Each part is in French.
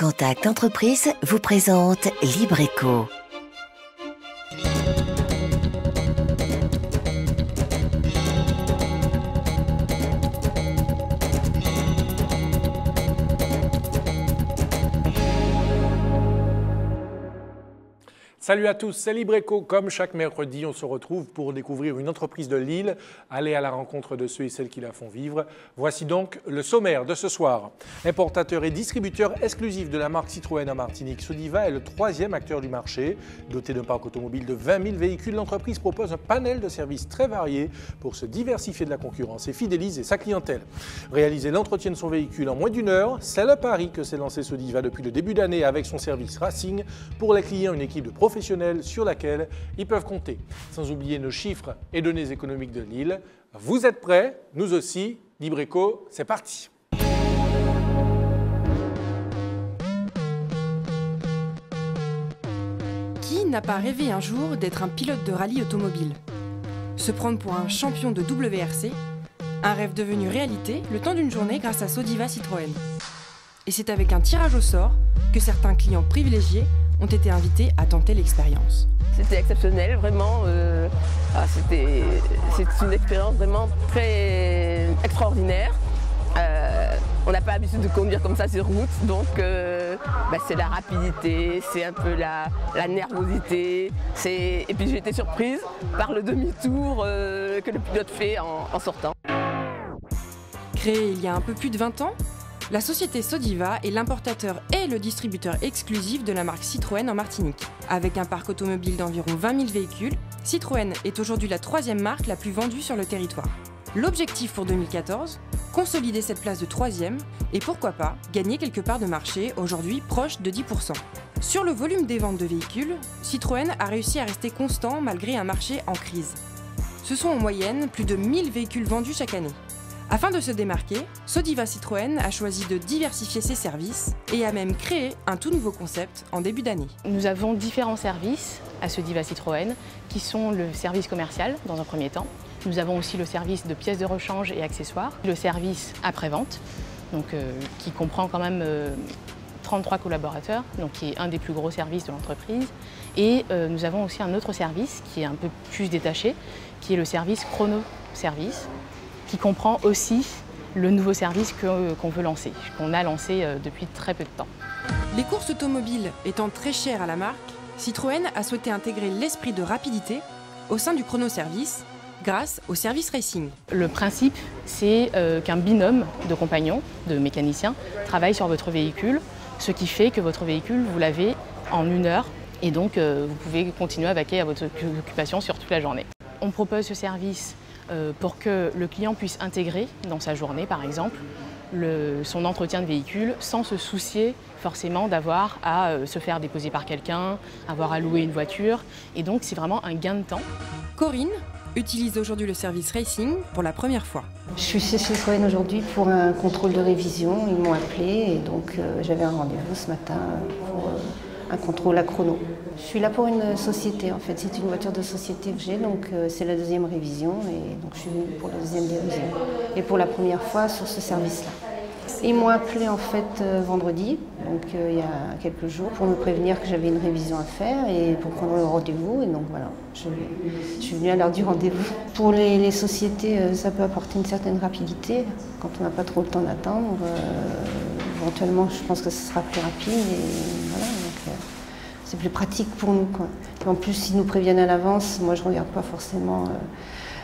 Contact Entreprise vous présente Libreco. Salut à tous, c'est Libreco. Comme chaque mercredi, on se retrouve pour découvrir une entreprise de Lille, aller à la rencontre de ceux et celles qui la font vivre. Voici donc le sommaire de ce soir. Importateur et distributeur exclusif de la marque Citroën en Martinique, Sodiva est le troisième acteur du marché. Doté d'un parc automobile de 20 000 véhicules, l'entreprise propose un panel de services très variés pour se diversifier de la concurrence et fidéliser sa clientèle. Réaliser l'entretien de son véhicule en moins d'une heure, c'est le pari que s'est lancé Sodiva depuis le début d'année avec son service Racing. Pour les clients, une équipe de professionnels sur laquelle ils peuvent compter. Sans oublier nos chiffres et données économiques de Lille. Vous êtes prêts? Nous aussi. Libreco, c'est parti. Qui n'a pas rêvé un jour d'être un pilote de rallye automobile? Se prendre pour un champion de WRC? Un rêve devenu réalité le temps d'une journée grâce à Sodiva Citroën. Et c'est avec un tirage au sort que certains clients privilégiés ont été invités à tenter l'expérience. C'était exceptionnel, vraiment. C'est une expérience vraiment très extraordinaire. On n'a pas l'habitude de conduire comme ça sur route, donc c'est la rapidité, c'est un peu la nervosité. Et puis j'ai été surprise par le demi-tour que le pilote fait en sortant. Créée il y a un peu plus de 20 ans, la société Sodiva est l'importateur et le distributeur exclusif de la marque Citroën en Martinique. Avec un parc automobile d'environ 20 000 véhicules, Citroën est aujourd'hui la troisième marque la plus vendue sur le territoire. L'objectif pour 2014, consolider cette place de troisième et pourquoi pas gagner quelques parts de marché, aujourd'hui proche de 10%. Sur le volume des ventes de véhicules, Citroën a réussi à rester constant malgré un marché en crise. Ce sont en moyenne plus de 1000 véhicules vendus chaque année. Afin de se démarquer, Sodiva Citroën a choisi de diversifier ses services et a même créé un tout nouveau concept en début d'année. Nous avons différents services à Sodiva Citroën qui sont le service commercial dans un premier temps. Nous avons aussi le service de pièces de rechange et accessoires, le service après-vente, qui comprend quand même 33 collaborateurs, donc qui est un des plus gros services de l'entreprise. Et nous avons aussi un autre service qui est un peu plus détaché, qui est le service chrono-service, qui comprend aussi le nouveau service qu'on veut lancer, qu'on a lancé depuis très peu de temps. Les courses automobiles étant très chères à la marque, Citroën a souhaité intégrer l'esprit de rapidité au sein du chrono-service grâce au service Racing. Le principe, c'est qu'un binôme de compagnons, de mécaniciens, travaille sur votre véhicule, ce qui fait que votre véhicule, vous l'avez en 1 heure et donc vous pouvez continuer à vaquer à votre occupation sur toute la journée. On propose ce service pour que le client puisse intégrer dans sa journée, par exemple, son entretien de véhicule sans se soucier forcément d'avoir à se faire déposer par quelqu'un, avoir à louer une voiture. Et donc, c'est vraiment un gain de temps. Corinne utilise aujourd'hui le service Racing pour la première fois. Je suis chez Citroën aujourd'hui pour un contrôle de révision. Ils m'ont appelé et donc j'avais un rendez-vous ce matin pour un contrôle à chrono. Je suis là pour une société en fait, c'est une voiture de société que j'ai, donc c'est la deuxième révision et donc je suis venue pour la deuxième révision et pour la première fois sur ce service-là. Ils m'ont appelé en fait vendredi, donc il y a quelques jours, pour me prévenir que j'avais une révision à faire et pour prendre le rendez-vous et donc voilà, je suis venue à l'heure du rendez-vous. Pour les sociétés, ça peut apporter une certaine rapidité quand on n'a pas trop le temps d'attendre. Éventuellement, je pense que ce sera plus rapide et voilà. C'est plus pratique pour nous, quoi. Et en plus, s'ils nous préviennent à l'avance, moi je ne regarde pas forcément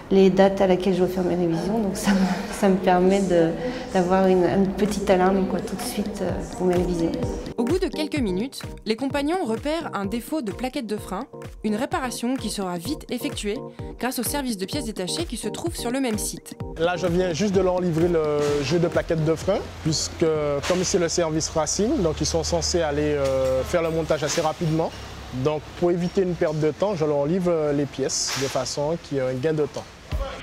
les dates à laquelle je dois faire mes révisions, donc ça me permet d'avoir une petite alarme tout de suite pour mes révisions. Au bout de quelques minutes, les compagnons repèrent un défaut de plaquette de frein, une réparation qui sera vite effectuée grâce au service de pièces détachées qui se trouve sur le même site. Là, je viens juste de leur livrer le jeu de plaquettes de frein, puisque comme c'est le service Racing, donc ils sont censés aller faire le montage assez rapidement. Donc pour éviter une perte de temps, je leur livre les pièces de façon qu'il y ait un gain de temps.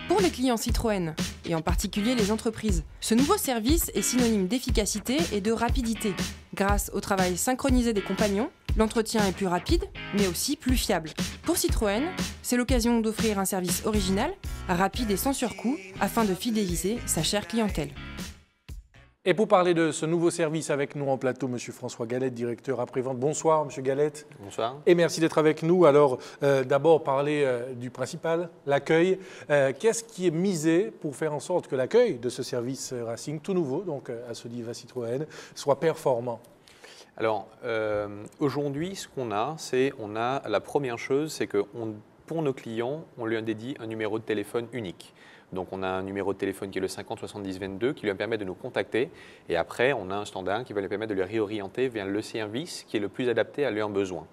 Pour les clients Citroën, et en particulier les entreprises, ce nouveau service est synonyme d'efficacité et de rapidité. Grâce au travail synchronisé des compagnons, l'entretien est plus rapide, mais aussi plus fiable. Pour Citroën, c'est l'occasion d'offrir un service original, rapide et sans surcoût, afin de fidéliser sa chère clientèle. Et pour parler de ce nouveau service avec nous en plateau, M. François Galette, directeur après-vente. Bonsoir, M. Galette. Bonsoir. Et merci d'être avec nous. Alors, d'abord, parler du principal, l'accueil. Qu'est-ce qui est misé pour faire en sorte que l'accueil de ce service Racing, tout nouveau, donc à Sodiva Citroën, soit performant? Alors, aujourd'hui, ce qu'on a, la première chose, c'est que pour nos clients, on lui dédie un numéro de téléphone unique. Donc, on a un numéro de téléphone qui est le 50 70 22 qui lui permet de nous contacter. Et après, on a un standard qui va lui permettre de lui réorienter vers le service qui est le plus adapté à leurs besoins.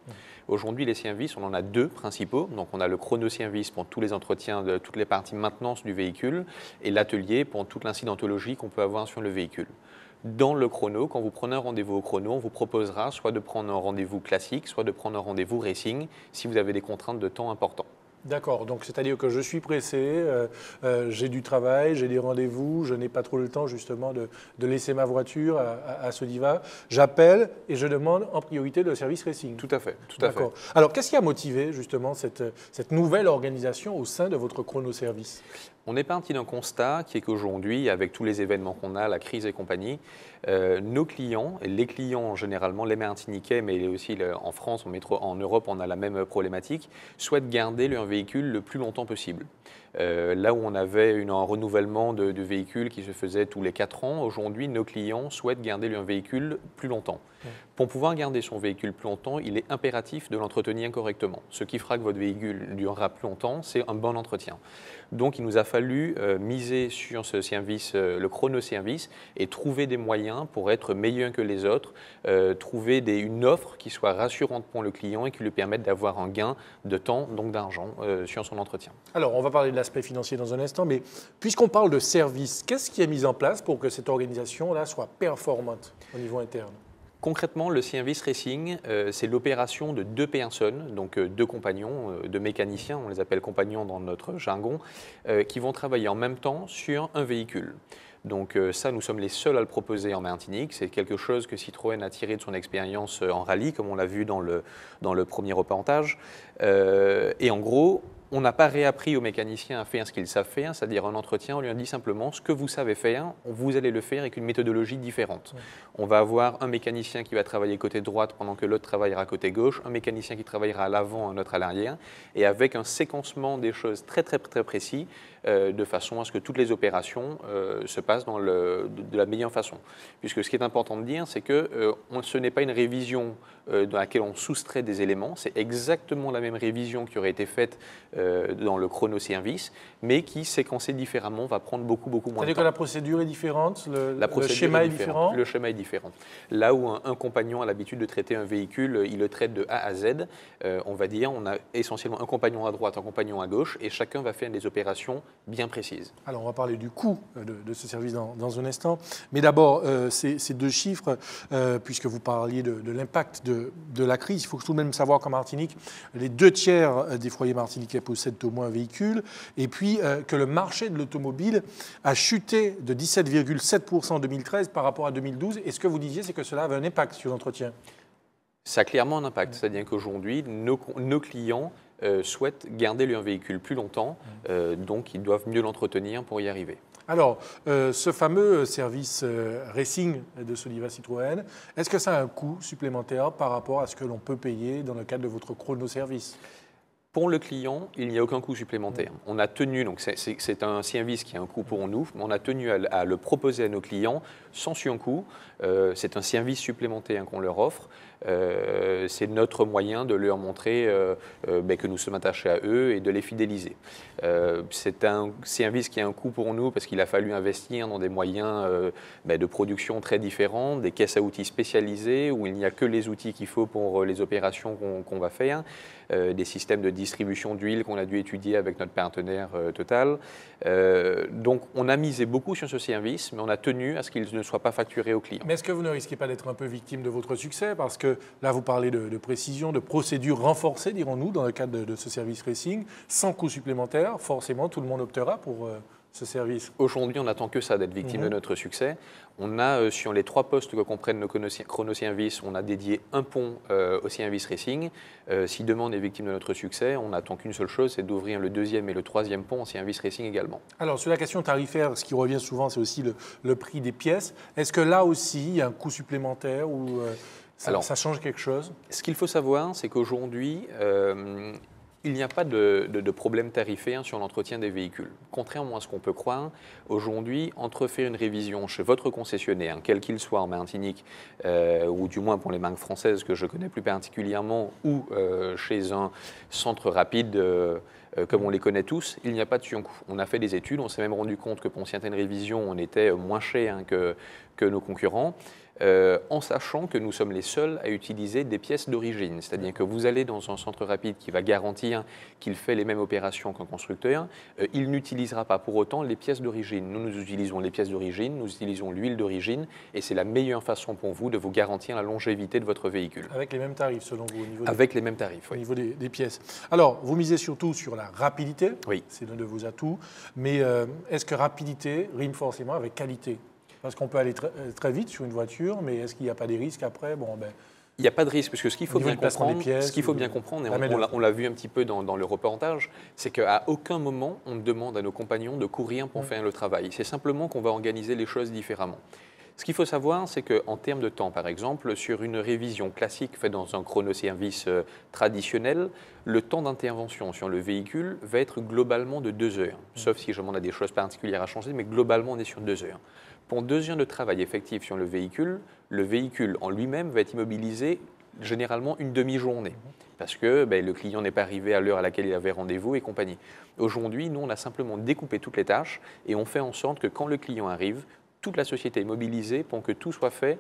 Aujourd'hui, les services, on en a deux principaux. Donc, on a le chrono-service pour tous les entretiens de toutes les parties maintenance du véhicule et l'atelier pour toute l'incidentologie qu'on peut avoir sur le véhicule. Dans le chrono, quand vous prenez un rendez-vous au chrono, on vous proposera soit de prendre un rendez-vous classique, soit de prendre un rendez-vous racing si vous avez des contraintes de temps importantes. D'accord, donc c'est-à-dire que je suis pressé, j'ai du travail, j'ai des rendez-vous, je n'ai pas trop le temps justement de laisser ma voiture à Sodiva. J'appelle et je demande en priorité le service racing. Tout à fait, tout à fait. Alors qu'est-ce qui a motivé justement cette nouvelle organisation au sein de votre chrono-service? On est parti d'un constat qui est qu'aujourd'hui, avec tous les événements qu'on a, la crise et compagnie, nos clients, et les clients généralement, les Martiniquais, mais aussi en France, en Europe, on a la même problématique, souhaitent garder leur véhicule le plus longtemps possible. Là où on avait un renouvellement de véhicules qui se faisait tous les 4 ans, aujourd'hui, nos clients souhaitent garder leur véhicule plus longtemps. Pour pouvoir garder son véhicule plus longtemps, il est impératif de l'entretenir correctement. Ce qui fera que votre véhicule durera plus longtemps, c'est un bon entretien. Donc, il nous a fallu miser sur ce service, le chrono-service, et trouver des moyens pour être meilleur que les autres, trouver une offre qui soit rassurante pour le client et qui lui permette d'avoir un gain de temps, donc d'argent, sur son entretien. Alors, on va parler de l'aspect financier dans un instant, mais puisqu'on parle de service, qu'est-ce qui est mis en place pour que cette organisation-là soit performante au niveau interne? Concrètement, le service racing, c'est l'opération de 2 personnes, donc 2 compagnons, 2 mécaniciens, on les appelle compagnons dans notre jargon, qui vont travailler en même temps sur un véhicule. Donc ça, nous sommes les seuls à le proposer en Martinique. C'est quelque chose que Citroën a tiré de son expérience en rallye, comme on l'a vu dans le premier reportage. Et en gros, on n'a pas réappris aux mécaniciens à faire ce qu'ils savent faire, c'est-à-dire un entretien, on lui a dit simplement ce que vous savez faire, vous allez le faire avec une méthodologie différente. On va avoir un mécanicien qui va travailler côté droite pendant que l'autre travaillera côté gauche, un mécanicien qui travaillera à l'avant, un autre à l'arrière, et avec un séquencement des choses très précis, de façon à ce que toutes les opérations se passent de la meilleure façon. Puisque ce qui est important de dire, c'est que ce n'est pas une révision dans laquelle on soustrait des éléments, c'est exactement la même révision qui aurait été faite dans le chrono-service, mais qui, séquencée différemment, va prendre beaucoup moins de temps. C'est-à-dire que la procédure est différente, le schéma est différent? Le schéma est différent. Là où un compagnon a l'habitude de traiter un véhicule, il le traite de A à Z, on va dire, on a essentiellement un compagnon à droite, un compagnon à gauche, et chacun va faire des opérations bien précises. Alors, on va parler du coût de ce service dans un instant. Mais d'abord, ces 2 chiffres, puisque vous parliez de l'impact de la crise, il faut tout de même savoir qu'en Martinique, les 2 tiers des foyers martiniquais possèdent au moins un véhicule, et puis que le marché de l'automobile a chuté de 17,7% en 2013 par rapport à 2012. Et ce que vous disiez, c'est que cela avait un impact sur l'entretien. Ça a clairement un impact, c'est-à-dire qu'aujourd'hui, nos clients souhaitent garder leur véhicule plus longtemps, donc ils doivent mieux l'entretenir pour y arriver. Alors, ce fameux service racing de Sodiva Citroën, est-ce que ça a un coût supplémentaire par rapport à ce que l'on peut payer dans le cadre de votre chrono-service? Pour le client, il n'y a aucun coût supplémentaire. On a tenu, donc c'est un service qui a un coût pour nous, mais on a tenu à le proposer à nos clients sans surcoût. C'est un service supplémentaire qu'on leur offre. C'est notre moyen de leur montrer que nous sommes attachés à eux et de les fidéliser. C'est un service qui a un coût pour nous parce qu'il a fallu investir dans des moyens de production très différents, des caisses à outils spécialisées où il n'y a que les outils qu'il faut pour les opérations qu'on va faire, des systèmes de distribution d'huile qu'on a dû étudier avec notre partenaire Total. Donc on a misé beaucoup sur ce service, mais on a tenu à ce qu'il ne soit pas facturé aux clients. Mais est-ce que vous ne risquez pas d'être un peu victime de votre succès? Parce que là, vous parlez de précision, de procédures renforcées, dirons-nous, dans le cadre de ce service racing, sans coût supplémentaire. Forcément, tout le monde optera pour ce service? Aujourd'hui, on n'attend que ça, d'être victime de notre succès. On a, sur les 3 postes que comprennent nos chronoservices, on a dédié un pont au service racing. Si demain on est victime de notre succès, on n'attend qu'une seule chose, c'est d'ouvrir le 2e et le 3e pont au service racing également. Alors, sur la question tarifaire, ce qui revient souvent, c'est aussi le prix des pièces. Est-ce que là aussi, il y a un coût supplémentaire ou ça change quelque chose? Ce qu'il faut savoir, c'est qu'aujourd'hui, il n'y a pas de problème tarifaire sur l'entretien des véhicules. Contrairement à ce qu'on peut croire, aujourd'hui, entre faire une révision chez votre concessionnaire, quel qu'il soit en Martinique, ou du moins pour les marques françaises que je connais plus particulièrement, ou chez un centre rapide, comme on les connaît tous, il n'y a pas de surcoût. On a fait des études, on s'est même rendu compte que pour certaines révisions, on était moins cher que nos concurrents. En sachant que nous sommes les seuls à utiliser des pièces d'origine. C'est-à-dire que vous allez dans un centre rapide qui va garantir qu'il fait les mêmes opérations qu'un constructeur, il n'utilisera pas pour autant les pièces d'origine. Nous utilisons les pièces d'origine, nous utilisons l'huile d'origine, et c'est la meilleure façon pour vous de vous garantir la longévité de votre véhicule. Avec les mêmes tarifs, selon vous, Avec les mêmes tarifs, oui. Au niveau des pièces. Alors, vous misez surtout sur la rapidité, oui. C'est l'un de vos atouts, mais est-ce que rapidité rime forcément avec qualité ? Parce qu'on peut aller très vite sur une voiture, mais est-ce qu'il n'y a pas des risques après? Il n'y a pas de risque, parce que ce qu'il faut bien comprendre, et on l'a vu un petit peu dans le reportage, c'est qu'à aucun moment on demande à nos compagnons de courir pour faire le travail. C'est simplement qu'on va organiser les choses différemment. Ce qu'il faut savoir, c'est qu'en termes de temps, par exemple, sur une révision classique faite dans un chronoservice traditionnel, le temps d'intervention sur le véhicule va être globalement de 2 heures. Sauf si on a des choses particulières à changer, mais globalement on est sur 2 heures. Pour 2 heures de travail effectif sur le véhicule en lui-même va être immobilisé généralement une demi-journée parce que le client n'est pas arrivé à l'heure à laquelle il avait rendez-vous et compagnie. Aujourd'hui, nous, on a simplement découpé toutes les tâches et on fait en sorte que quand le client arrive, toute la société est mobilisée pour que tout soit fait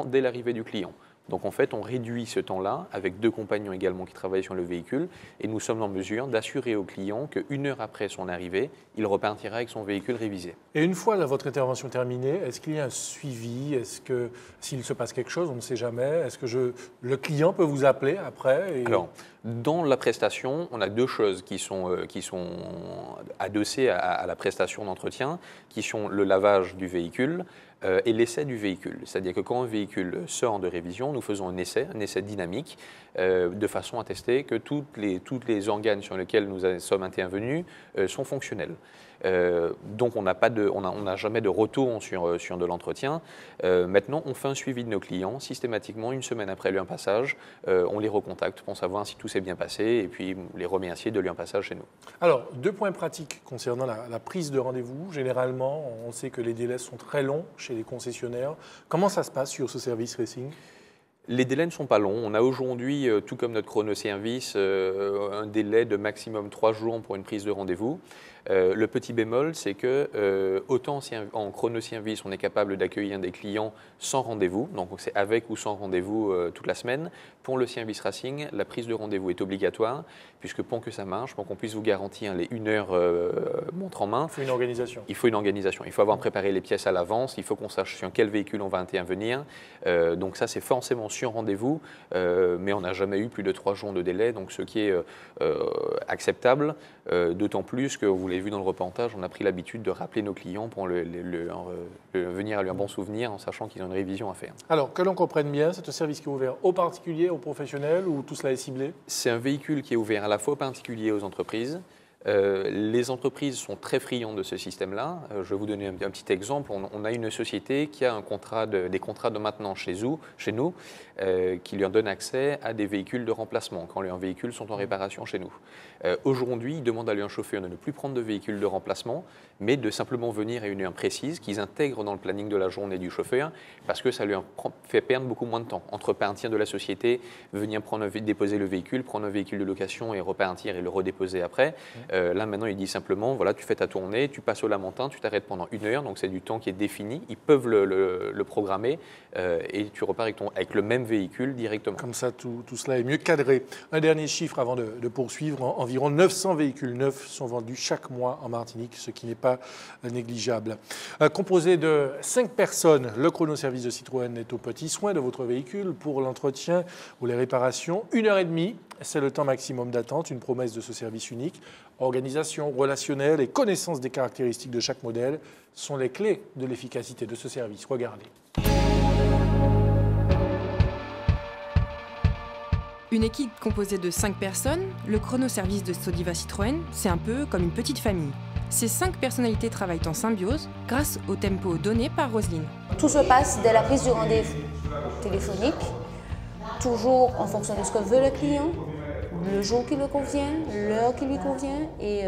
dès l'arrivée du client. Donc en fait, on réduit ce temps-là avec 2 compagnons également qui travaillent sur le véhicule et nous sommes en mesure d'assurer au client qu'une heure après son arrivée, il repartira avec son véhicule révisé. Et une fois votre intervention terminée, est-ce qu'il y a un suivi? Est-ce que s'il se passe quelque chose, on ne sait jamais, est-ce que le client peut vous appeler après Alors, dans la prestation, on a 2 choses qui sont adossées à la prestation d'entretien, qui sont le lavage du véhicule et l'essai du véhicule. C'est-à-dire que quand un véhicule sort de révision, nous faisons un essai dynamique, de façon à tester que tous les organes sur lesquels nous sommes intervenus sont fonctionnels. Donc on n'a jamais de retour sur de l'entretien. Maintenant, on fait un suivi de nos clients systématiquement 1 semaine après leur passage. On les recontacte pour savoir si tout s'est bien passé et puis les remercier de leur passage chez nous. Alors, 2 points pratiques concernant la prise de rendez-vous. Généralement, on sait que les délais sont très longs chez les concessionnaires. Comment ça se passe sur ce service racing? Les délais ne sont pas longs. On a aujourd'hui, tout comme notre chronoservice, un délai de maximum 3 jours pour une prise de rendez-vous. Le petit bémol, c'est que autant en chronoservice, on est capable d'accueillir des clients sans rendez-vous, donc c'est avec ou sans rendez-vous toute la semaine. Pour le service racing, la prise de rendez-vous est obligatoire, puisque pour que ça marche, pour qu'on puisse vous garantir les 1 heure montre en main, il faut une organisation. Il faut une organisation. Il faut avoir préparé les pièces à l'avance, il faut qu'on sache sur quel véhicule on va intervenir. Donc ça, c'est forcément sur rendez-vous, mais on n'a jamais eu plus de 3 jours de délai, donc ce qui est acceptable, d'autant plus que vous l'avez vu dans le reportage, on a pris l'habitude de rappeler nos clients pour venir à leur bon souvenir en sachant qu'ils ont une révision à faire. Alors, que l'on comprenne bien, c'est un service qui est ouvert aux particuliers, aux professionnels ou tout cela est ciblé? C'est un véhicule qui est ouvert à la fois aux particuliers et aux entreprises. Les entreprises sont très friandes de ce système-là. Je vais vous donner un petit exemple. On a une société qui a des contrats de maintenance chez nous qui leur donnent accès à des véhicules de remplacement quand leurs véhicules sont en réparation chez nous. Aujourd'hui, ils demandent à leurs chauffeurs de ne plus prendre de véhicules de remplacement, mais de simplement venir à une heure précise qu'ils intègrent dans le planning de la journée du chauffeur parce que ça leur fait perdre beaucoup moins de temps. Entre partir de la société, venir déposer le véhicule, prendre un véhicule de location et repartir et le redéposer après. Là, maintenant, il dit simplement, voilà, tu fais ta tournée, tu passes au Lamentin, tu t'arrêtes pendant 1 heure, donc c'est du temps qui est défini. Ils peuvent le programmer et tu repars avec le même véhicule directement. Comme ça, tout cela est mieux cadré. Un dernier chiffre avant de poursuivre. Environ 900 véhicules neufs sont vendus chaque mois en Martinique, ce qui n'est pas négligeable. Composé de 5 personnes, le chronoservice de Citroën est aux petits soins de votre véhicule pour l'entretien ou les réparations. 1 heure et demie, c'est le temps maximum d'attente, une promesse de ce service unique. Organisation, relationnel et connaissance des caractéristiques de chaque modèle sont les clés de l'efficacité de ce service. Regardez. Une équipe composée de 5 personnes, le chronoservice de Sodiva Citroën, c'est un peu comme une petite famille. Ces 5 personnalités travaillent en symbiose grâce au tempo donné par Roselyne. Tout se passe dès la prise du rendez-vous téléphonique, toujours en fonction de ce que veut le client, le jour qui lui convient, l'heure qui lui convient et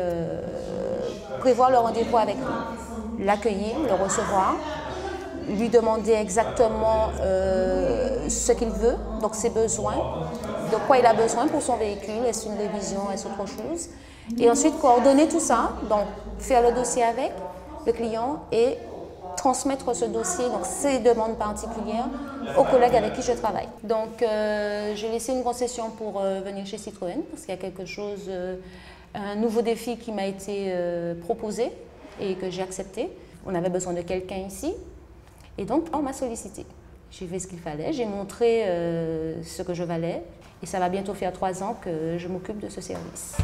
prévoir le rendez-vous avec lui. L'accueillir, le recevoir, lui demander exactement ce qu'il veut, donc ses besoins, de quoi il a besoin pour son véhicule, est-ce une révision, est-ce autre chose. Et ensuite coordonner tout ça, donc faire le dossier avec le client et transmettre ce dossier, donc ces demandes particulières, aux collègues avec qui je travaille. Donc j'ai laissé une concession pour venir chez Citroën parce qu'il y a quelque chose, un nouveau défi qui m'a été proposé et que j'ai accepté. On avait besoin de quelqu'un ici et donc on m'a sollicité. J'ai fait ce qu'il fallait, j'ai montré ce que je valais et ça va bientôt faire 3 ans que je m'occupe de ce service.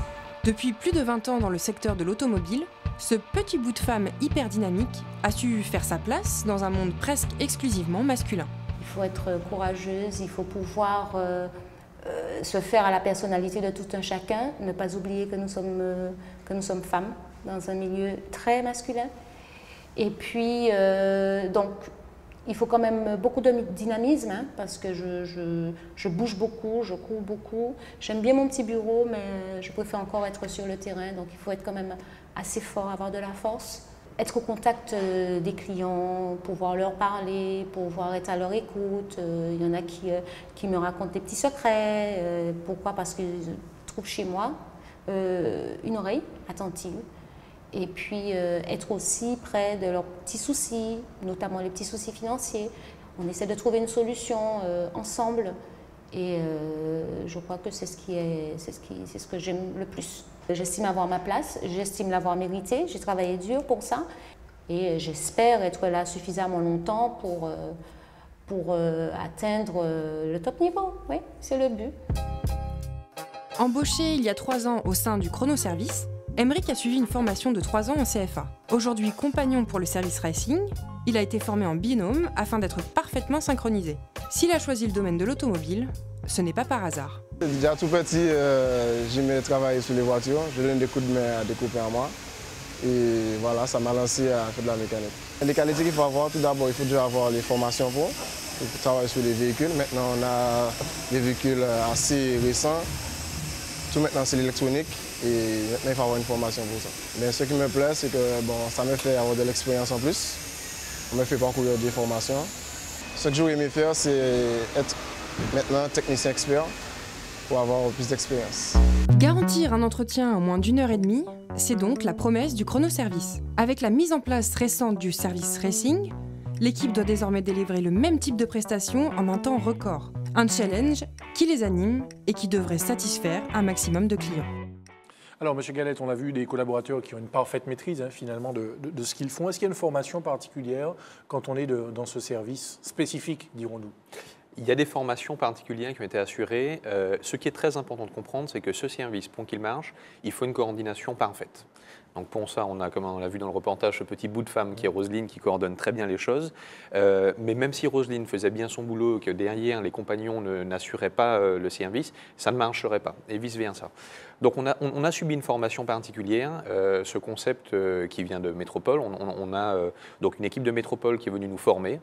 Depuis plus de 20 ans dans le secteur de l'automobile, ce petit bout de femme hyper dynamique a su faire sa place dans un monde presque exclusivement masculin. Il faut être courageuse, il faut pouvoir se faire à la personnalité de tout un chacun, ne pas oublier que nous sommes femmes dans un milieu très masculin. Et puis, donc, il faut quand même beaucoup de dynamisme, hein, parce que je bouge beaucoup, je cours beaucoup. J'aime bien mon petit bureau, mais je préfère encore être sur le terrain. Donc il faut être quand même assez fort, avoir de la force. Être au contact des clients, pouvoir leur parler, pouvoir être à leur écoute. Il y en a qui me racontent des petits secrets. Pourquoi? Parce qu'ils trouvent chez moi une oreille attentive. Et puis être aussi près de leurs petits soucis, notamment les petits soucis financiers. On essaie de trouver une solution ensemble et je crois que c'est ce que j'aime le plus. J'estime avoir ma place, j'estime l'avoir méritée, j'ai travaillé dur pour ça et j'espère être là suffisamment longtemps pour atteindre le top niveau. Oui, c'est le but. Embauché il y a 3 ans au sein du chronoservice, Aymeric a suivi une formation de 3 ans en CFA. Aujourd'hui compagnon pour le service racing, il a été formé en binôme afin d'être parfaitement synchronisé. S'il a choisi le domaine de l'automobile, ce n'est pas par hasard. Déjà tout petit, j'aimais travailler sur les voitures. Je donne des coups de main à découper en moi. Et voilà, ça m'a lancé à faire de la mécanique. Les qualités qu'il faut avoir, tout d'abord, il faut déjà avoir les formations pour travailler sur les véhicules. Maintenant, on a des véhicules assez récents. Tout maintenant, c'est l'électronique. Et maintenant, il faut avoir une formation pour ça. Mais ce qui me plaît, c'est que bon, ça me fait avoir de l'expérience en plus. On me fait parcourir des formations. Ce que j'aurais aimé faire, c'est être maintenant technicien expert pour avoir plus d'expérience. Garantir un entretien en moins d'1h30, c'est donc la promesse du chronoservice. Avec la mise en place récente du service racing, l'équipe doit désormais délivrer le même type de prestations en un temps record. Un challenge qui les anime et qui devrait satisfaire un maximum de clients. Alors, M. Galette, on a vu des collaborateurs qui ont une parfaite maîtrise finalement de ce qu'ils font. Est-ce qu'il y a une formation particulière quand on est dans ce service spécifique, dirons-nous? Il y a des formations particulières qui ont été assurées. Ce qui est très important de comprendre, c'est que ce service, pour qu'il marche, il faut une coordination parfaite. Donc pour ça, on a, comme on l'a vu dans le reportage, ce petit bout de femme qui est Roselyne, qui coordonne très bien les choses. Mais même si Roselyne faisait bien son boulot, que derrière les compagnons n'assuraient pas le service, ça ne marcherait pas, et vice-versa. Donc on a subi une formation particulière, ce concept qui vient de Métropole. On a donc une équipe de Métropole qui est venue nous former.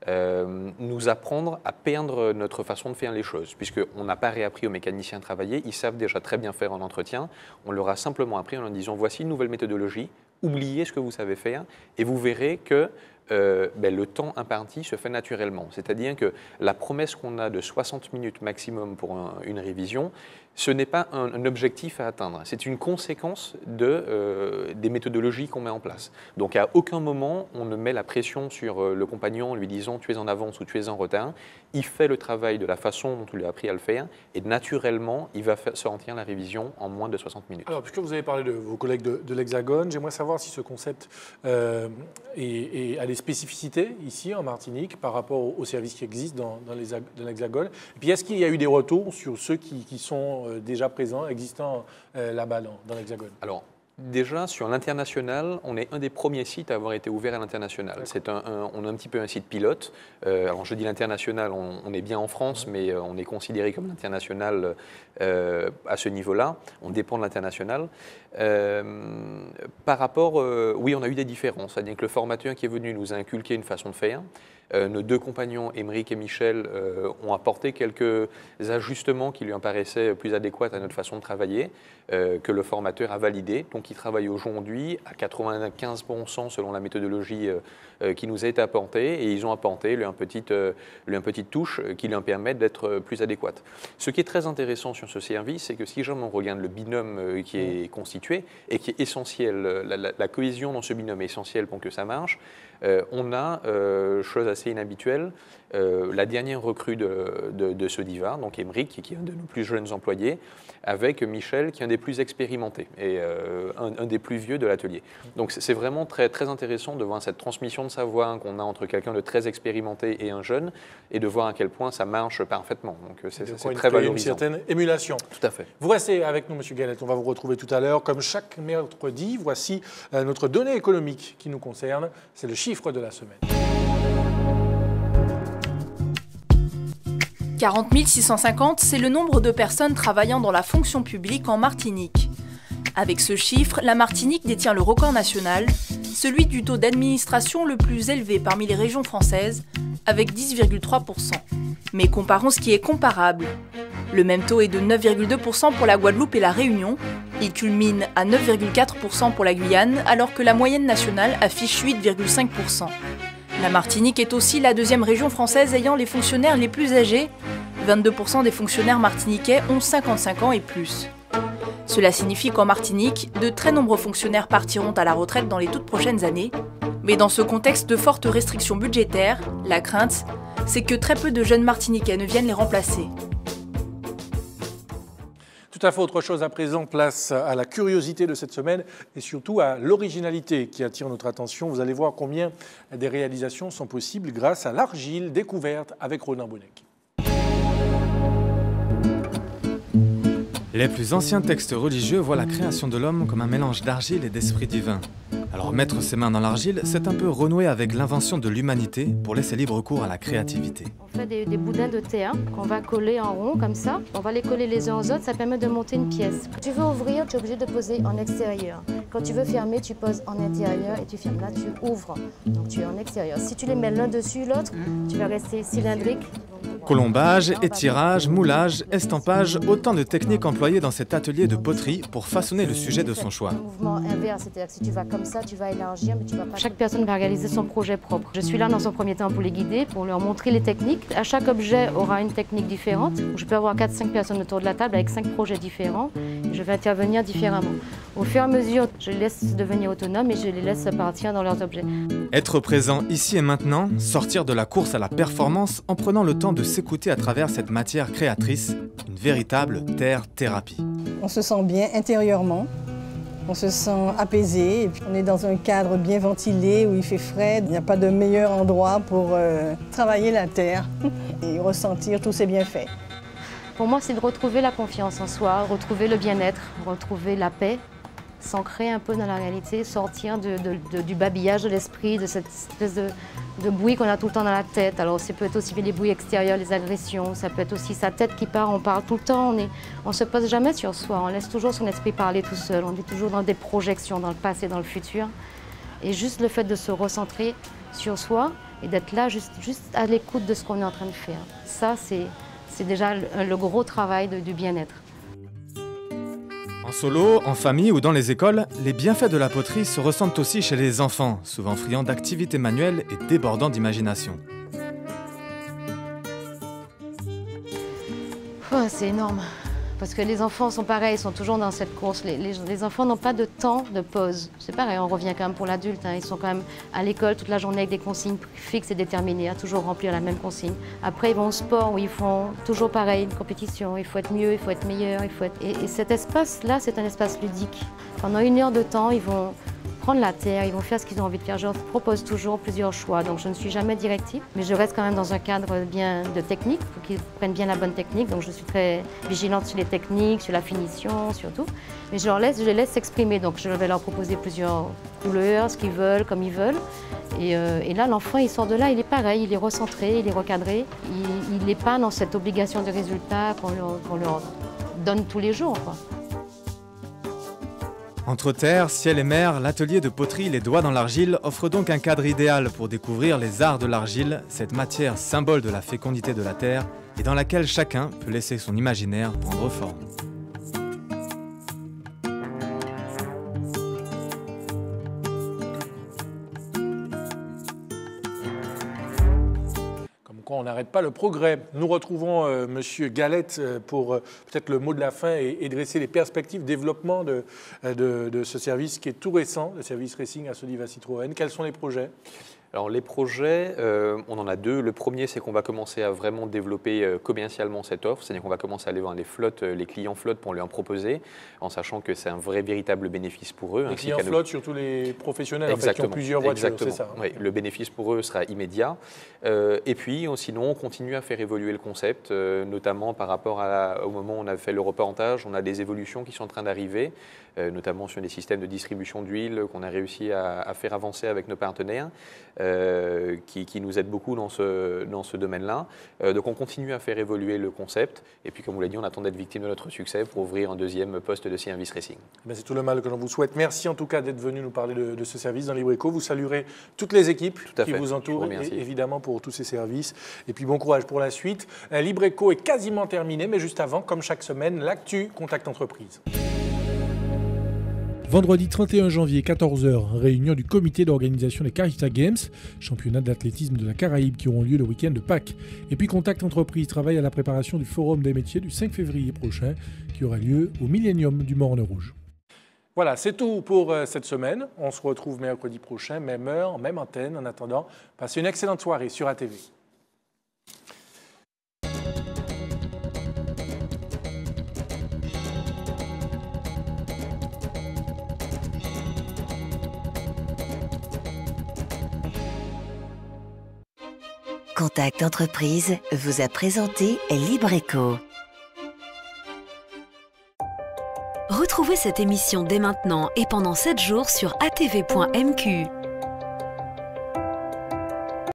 Nous apprendre à perdre notre façon de faire les choses, puisqu'on n'a pas réappris aux mécaniciens à travailler, ils savent déjà très bien faire en entretien, on leur a simplement appris en leur disant voici une nouvelle méthodologie, oubliez ce que vous savez faire et vous verrez que le temps imparti se fait naturellement. C'est-à-dire que la promesse qu'on a de 60 minutes maximum pour une révision, ce n'est pas un objectif à atteindre, c'est une conséquence des méthodologies qu'on met en place. Donc à aucun moment on ne met la pression sur le compagnon en lui disant tu es en avance ou tu es en retard. Il fait le travail de la façon dont on lui a appris à le faire et naturellement il va sortir la révision en moins de 60 minutes. Alors puisque vous avez parlé de vos collègues de l'Hexagone, j'aimerais savoir si ce concept a des spécificités ici en Martinique par rapport aux services qui existent dans l'Hexagone. Et puis est-ce qu'il y a eu des retours sur ceux qui sont déjà présents, existants là-bas dans l'Hexagone? Alors, Déjà, sur l'international, on est un des premiers sites à avoir été ouvert à l'international. On a un petit peu un site pilote. Alors, je dis l'international, on est bien en France, mais on est considéré comme l'international à ce niveau-là. On dépend de l'international. Par rapport, oui, on a eu des différences. C'est-à-dire que le formateur qui est venu nous a inculqué une façon de faire. Nos deux compagnons, Émeric et Michel, ont apporté quelques ajustements qui lui paraissaient plus adéquats à notre façon de travailler, que le formateur a validé. Donc, il travaille aujourd'hui à 95% selon la méthodologie qui nous a été apportée, et ils ont apporté une petite touche qui leur permet d'être plus adéquate. Ce qui est très intéressant sur ce service, c'est que si jamais on regarde le binôme qui est constitué et qui est essentiel, la cohésion dans ce binôme est essentielle pour que ça marche. On a, chose assez inhabituelle, la dernière recrue de Sodiva, donc Émeric, qui est un de nos plus jeunes employés, avec Michel, qui est un des plus expérimentés et un des plus vieux de l'atelier. Donc c'est vraiment très, très intéressant de voir cette transmission de savoir qu'on a entre quelqu'un de très expérimenté et un jeune, et de voir à quel point ça marche parfaitement. Donc c'est très valorisant. Une certaine émulation. Tout à fait. Vous restez avec nous, M. Galette. On va vous retrouver tout à l'heure. Comme chaque mercredi, voici notre donnée économique qui nous concerne. C'est le chiffre de la semaine. 40 650, c'est le nombre de personnes travaillant dans la fonction publique en Martinique. Avec ce chiffre, la Martinique détient le record national, celui du taux d'administration le plus élevé parmi les régions françaises, avec 10,3%. Mais comparons ce qui est comparable. Le même taux est de 9,2% pour la Guadeloupe et la Réunion. Il culmine à 9,4% pour la Guyane, alors que la moyenne nationale affiche 8,5%. La Martinique est aussi la deuxième région française ayant les fonctionnaires les plus âgés. 22% des fonctionnaires martiniquais ont 55 ans et plus. Cela signifie qu'en Martinique, de très nombreux fonctionnaires partiront à la retraite dans les toutes prochaines années. Mais dans ce contexte de fortes restrictions budgétaires, la crainte, c'est que très peu de jeunes Martiniquais ne viennent les remplacer. Tout à fait autre chose à présent, place à la curiosité de cette semaine et surtout à l'originalité qui attire notre attention. Vous allez voir combien des réalisations sont possibles grâce à l'argile découverte avec Ronan Bonnec. Les plus anciens textes religieux voient la création de l'homme comme un mélange d'argile et d'esprit divin. Alors mettre ses mains dans l'argile, c'est un peu renouer avec l'invention de l'humanité pour laisser libre cours à la créativité. On fait des boudins de terre qu'on va coller en rond comme ça. On va les coller les uns aux autres, ça permet de monter une pièce. Quand tu veux ouvrir, tu es obligé de poser en extérieur. Quand tu veux fermer, tu poses en intérieur et tu fermes. Là, tu ouvres, donc tu es en extérieur. Si tu les mets l'un dessus l'autre, tu vas rester cylindrique. Colombage, étirage, moulage, estampage, autant de techniques employées dans cet atelier de poterie pour façonner le sujet de son choix. Un mouvement inverse, c'est-à-dire que si tu vas comme ça, tu vas élargir, mais tu vas pas... Chaque personne va réaliser son projet propre. Je suis là dans un premier temps pour les guider, pour leur montrer les techniques. À chaque objet aura une technique différente. Je peux avoir 4-5 personnes autour de la table avec 5 projets différents. Je vais intervenir différemment. Au fur et à mesure, je les laisse devenir autonomes et je les laisse partir dans leurs objets. Être présent ici et maintenant, sortir de la course à la performance en prenant le temps de s'écouter à travers cette matière créatrice, une véritable terre-thérapie. On se sent bien intérieurement, on se sent apaisé, et puis on est dans un cadre bien ventilé où il fait frais. Il n'y a pas de meilleur endroit pour travailler la terre et ressentir tous ses bienfaits. Pour moi, c'est de retrouver la confiance en soi, retrouver le bien-être, retrouver la paix, s'ancrer un peu dans la réalité, sortir du babillage de l'esprit, de cette espèce de bruit qu'on a tout le temps dans la tête. Alors ça peut être aussi les bruits extérieurs, les agressions, ça peut être aussi sa tête qui part, on parle tout le temps, on se pose jamais sur soi, on laisse toujours son esprit parler tout seul, on est toujours dans des projections, dans le passé, dans le futur. Et juste le fait de se recentrer sur soi et d'être là juste à l'écoute de ce qu'on est en train de faire, ça c'est déjà le gros travail du bien-être. En solo, en famille ou dans les écoles, les bienfaits de la poterie se ressentent aussi chez les enfants, souvent friands d'activités manuelles et débordants d'imagination. Oh, c'est énorme, parce que les enfants sont pareils, ils sont toujours dans cette course. Les enfants n'ont pas de temps de pause. C'est pareil, on revient quand même pour l'adulte, hein. Ils sont quand même à l'école toute la journée avec des consignes fixes et déterminées, à toujours remplir la même consigne. Après, ils vont au sport où ils font toujours pareil, une compétition. Il faut être mieux, il faut être meilleur, il faut être... Et cet espace-là, c'est un espace ludique. Pendant 1 heure de temps, ils vont prendre la terre, ils vont faire ce qu'ils ont envie de faire. Je leur propose toujours plusieurs choix, donc je ne suis jamais directive, mais je reste quand même dans un cadre bien de technique, pour qu'ils prennent bien la bonne technique. Donc je suis très vigilante sur les techniques, sur la finition, surtout. Mais je les laisse s'exprimer, donc je vais leur proposer plusieurs couleurs, ce qu'ils veulent, comme ils veulent. Et là, l'enfant, il sort de là, il est pareil, il est recentré, il est recadré. Il n'est pas dans cette obligation de résultat qu'on leur donne tous les jours, quoi. Entre terre, ciel et mer, l'atelier de poterie Les Doigts dans l'Argile offre donc un cadre idéal pour découvrir les arts de l'argile, cette matière symbole de la fécondité de la terre et dans laquelle chacun peut laisser son imaginaire prendre forme. On n'arrête pas le progrès. Nous retrouvons Monsieur Galette pour peut-être le mot de la fin et dresser les perspectives de développement de ce service qui est tout récent, le service Racing à Sodiva Citroën. Quels sont les projets ? Alors les projets, on en a deux. Le premier, c'est qu'on va commencer à vraiment développer commercialement cette offre, c'est-à-dire qu'on va commencer à aller voir les clients flottes pour lui en proposer, en sachant que c'est un vrai véritable bénéfice pour eux. Les clients flottes, surtout les professionnels en fait, qui ont plusieurs voitures, c'est ça. Oui, le bénéfice pour eux sera immédiat. Et puis, sinon, on continue à faire évoluer le concept, notamment par rapport au moment où on a fait le reportage, on a des évolutions qui sont en train d'arriver, notamment sur les systèmes de distribution d'huile qu'on a réussi à faire avancer avec nos partenaires. Qui nous aide beaucoup dans ce domaine-là. Donc on continue à faire évoluer le concept. Et puis comme vous l'avez dit, on attend d'être victime de notre succès pour ouvrir un deuxième poste de service racing. C'est tout le mal que l'on vous souhaite. Merci en tout cas d'être venu nous parler de ce service dans Libreco. Vous saluerez toutes les équipes qui vous entourent, évidemment pour tous ces services. Et puis bon courage pour la suite. Libreco est quasiment terminé, mais juste avant, comme chaque semaine, l'actu Contact Entreprise. Vendredi 31 janvier, 14h, réunion du comité d'organisation des Carita Games, championnat d'athlétisme de la Caraïbe qui auront lieu le week-end de Pâques. Et puis Contact Entreprise travaille à la préparation du Forum des métiers du 5 février prochain, qui aura lieu au Millénium du Morne Rouge. Voilà, c'est tout pour cette semaine. On se retrouve mercredi prochain, même heure, même antenne. En attendant, passez une excellente soirée sur ATV. Contact Entreprise vous a présenté Libreco. Retrouvez cette émission dès maintenant et pendant 7 jours sur atv.mq.